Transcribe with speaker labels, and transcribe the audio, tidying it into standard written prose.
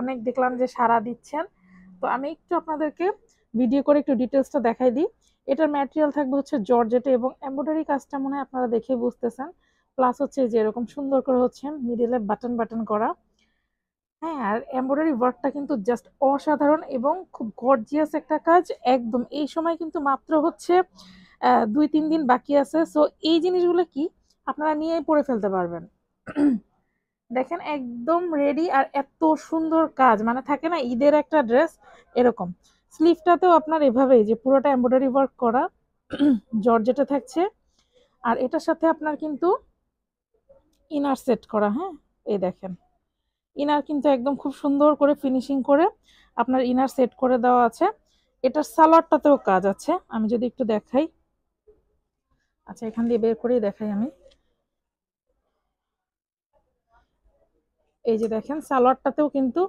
Speaker 1: অনেক দেখলাম যে সাড়া দিচ্ছেন। তো আমি একটু আপনাদেরকে ভিডিও করে একটু ডিটেলসটা দেখাই দিই। এটার ম্যাটেরিয়াল থাকবে হচ্ছে জর্জেটে এবং এমব্রয়ডারি কাজটা মনে হয় আপনারা দেখে বুঝতেছেন। প্লাস হচ্ছে যে এরকম সুন্দর করে হচ্ছে মিডিলে বাটন বাটন করা। হ্যাঁ, আর এমব্রয়ডারি ওয়ার্কটা কিন্তু জাস্ট অসাধারণ এবং খুব গর্জিয়াস একটা কাজ। একদম এই সময় কিন্তু মাত্র হচ্ছে ২-৩ দিন বাকি আছে। সো এই জিনিসগুলো কি আপনারা নিয়েই পরে ফেলতে পারবেন। দেখেন একদম রেডি, আর এত সুন্দর কাজ, মানে থাকে না ঈদের একটা ড্রেস এরকম। স্লিভটাতেও আপনার এভাবেই যে পুরোটা এমব্রয়ডারি ওয়ার্ক করা জর্জেটে থাকছে। আর এটার সাথে আপনার কিন্তু ইনার সেট করা। হ্যাঁ, এই দেখেন ইনার কিন্তু একদম খুব সুন্দর করে ফিনিশিং করে আপনার ইনার সেট করে দেওয়া আছে। এটার সালোয়ারটাতেও কাজ আছে, আমি যদি একটু দেখাই। আচ্ছা, এখান দিয়ে বের করেই দেখাই আমি। এই যে দেখেন সালোয়ারটাতেও কিন্তু